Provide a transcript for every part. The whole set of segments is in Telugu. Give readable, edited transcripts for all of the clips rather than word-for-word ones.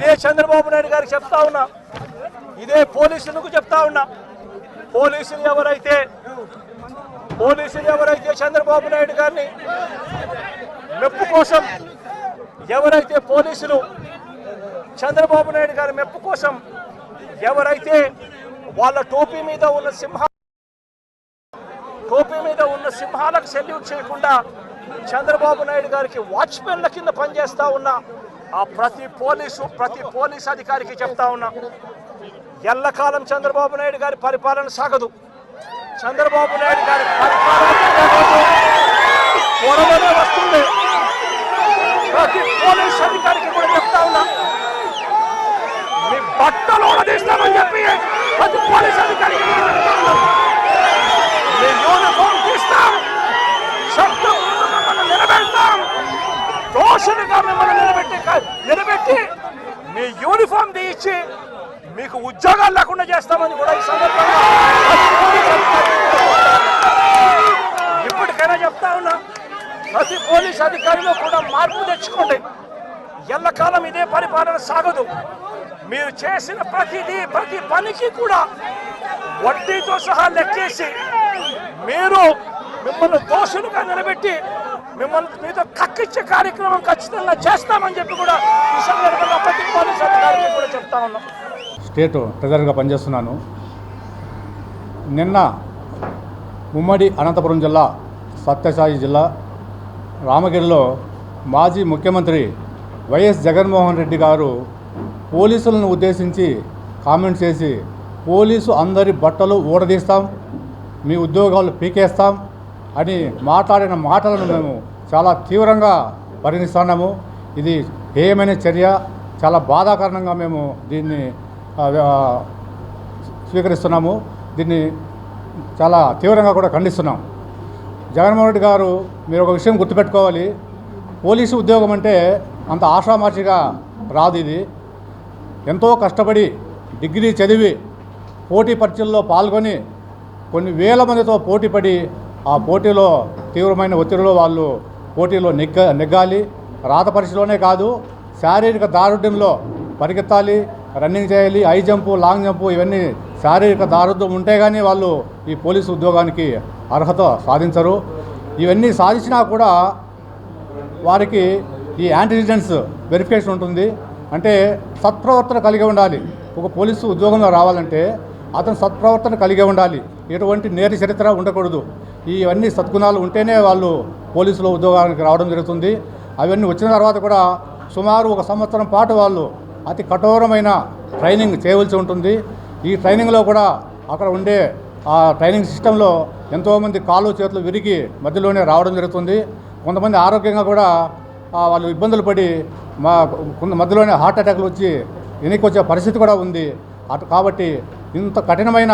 ఇదే చంద్రబాబు నాయుడు గారికి చెప్తా ఉన్నా, ఇదే పోలీసులకు చెప్తా ఉన్నా. పోలీసులు ఎవరైతే చంద్రబాబు నాయుడు గారిని మెప్పు కోసం, ఎవరైతే పోలీసులు చంద్రబాబు నాయుడు గారి మెప్పు కోసం ఎవరైతే వాళ్ళ టోపీ మీద ఉన్న సింహాలకు సెల్యూట్ చేయకుండా చంద్రబాబు నాయుడు గారికి వాచ్మెన్ల కింద పనిచేస్తా ఉన్నా ఆ ప్రతి పోలీస్ అధికారికి చెప్తా ఉన్నా, ఎల్లకాలం చంద్రబాబు నాయుడు గారి పరిపాలన సాగదు. చంద్రబాబు నాయుడు గారి పరిపాలన త్వరలోనే వస్తుంది. ప్రతి పోలీస్ అధికారికి కూడా చెప్తా ఉన్నా, మీ బట్టలు తీస్తామని చెప్పి ప్రతి పోలీస్ అధికారికి చెప్తా ఉన్నా, మీ యూనిఫామ్ తీస్తాం, శబ్దం మిమ్మల్ని నిలబెడతాం, దోషులుగా మిమ్మల్ని నిలబెట్టి మీ యూనిఫామ్ తీయించి మీకు ఉద్యోగాలు లేకుండా చేస్తామని కూడా ఈ సందర్భంగా ఇప్పటికైనా చెప్తా ఉన్నా. ప్రతి పోలీస్ అధికారిలో కూడా మార్పు తెచ్చుకోండి. ఎల్లకాలం ఇదే పరిపాలన సాగదు. మీరు చేసిన ప్రతి పనికి కూడా వడ్డీతో సహా లెక్కేసి మిమ్మల్ని దోషులుగా నిలబెట్టి మీతో కక్కిచ్చే కార్యక్రమం ఖచ్చితంగా చేస్తామని చెప్పి కూడా ఈ సందర్భంగా ప్రతి పోలీస్ అధికారికి కూడా చెప్తా ఉన్నాం. స్టేట్ ట్రెజరర్గా పనిచేస్తున్నాను. నిన్న ఉమ్మడి అనంతపురం జిల్లా, సత్యసాయి జిల్లా రామగిరిలో మాజీ ముఖ్యమంత్రి వైఎస్ జగన్మోహన్ రెడ్డి గారు పోలీసులను ఉద్దేశించి కామెంట్ చేసి, పోలీసు అందరి బట్టలు ఊడదీస్తాం, మీ ఉద్యోగాలు పీకేస్తాం అని మాట్లాడిన మాటలను మేము చాలా తీవ్రంగా పరిగణిస్తున్నాము. ఇది హేయమైన చర్య, చాలా బాధాకరణంగా మేము దీన్ని స్వీకరిస్తున్నాము. దీన్ని చాలా తీవ్రంగా కూడా ఖండిస్తున్నాం. జగన్మోహన్ రెడ్డి గారు, మీరు ఒక విషయం గుర్తుపెట్టుకోవాలి, పోలీసు ఉద్యోగం అంటే అంత ఆషామాషిగా రాదు. ఇది ఎంతో కష్టపడి డిగ్రీ చదివి పోటీ పరీక్షల్లో పాల్గొని కొన్ని వేల మందితో పోటీపడి ఆ పోటీలో తీవ్రమైన ఒత్తిడిలో వాళ్ళు పోటీలో నెగ్గాలి. రాత పరీక్షలోనే కాదు, శారీరక దారుఢ్యంలో పరిగెత్తాలి, రన్నింగ్ చేయాలి, హై జంపు, లాంగ్ జంపు, ఇవన్నీ శారీరక దారుఢ్యం ఉంటే కానీ వాళ్ళు ఈ పోలీసు ఉద్యోగానికి అర్హత సాధించరు. ఇవన్నీ సాధించినా కూడా వారికి ఈ యాంటీసిడెంట్స్ వెరిఫికేషన్ ఉంటుంది. అంటే సత్ప్రవర్తన కలిగి ఉండాలి. ఒక పోలీసు ఉద్యోగంలో రావాలంటే అతను సత్ప్రవర్తన కలిగి ఉండాలి, ఎటువంటి నేర చరిత్ర ఉండకూడదు. ఇవన్నీ సద్గుణాలు ఉంటేనే వాళ్ళు పోలీసులో ఉద్యోగానికి రావడం జరుగుతుంది. అవన్నీ వచ్చిన తర్వాత కూడా సుమారు 1 సంవత్సరం పాటు వాళ్ళు అతి కఠోరమైన ట్రైనింగ్ చేయవలసి ఉంటుంది. ఈ ట్రైనింగ్లో కూడా అక్కడ ఉండే ఆ ట్రైనింగ్ సిస్టంలో ఎంతోమంది కాళ్ళు చేతులు విరిగి మధ్యలోనే రావడం జరుగుతుంది. కొంతమంది ఆరోగ్యంగా కూడా వాళ్ళు ఇబ్బందులు పడి మధ్యలోనే హార్ట్ అటాక్లు వచ్చి వెనక్కి వచ్చే పరిస్థితి కూడా ఉంది. కాబట్టి ఇంత కఠినమైన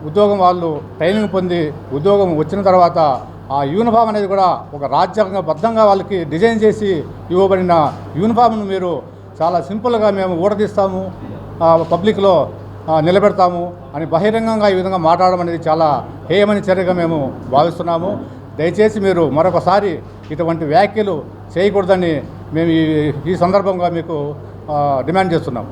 ఉద్యోగం వాళ్ళు ట్రైనింగ్ పొంది ఉద్యోగం వచ్చిన తర్వాత ఆ యూనిఫామ్ అనేది కూడా ఒక రాజ్యాంగబద్ధంగా వాళ్ళకి డిజైన్ చేసి ఇవ్వబడిన యూనిఫామ్ను మీరు చాలా సింపుల్గా మేము ఊడదీస్తాము, పబ్లిక్లో నిలబెడతాము అని బహిరంగంగా ఈ విధంగా మాట్లాడడం అనేది చాలా హేయమైన చర్యగా మేము భావిస్తున్నాము. దయచేసి మీరు మరొకసారి ఇటువంటి వ్యాఖ్యలు చేయకూడదని మేము ఈ సందర్భంగా మీకు డిమాండ్ చేస్తున్నాము.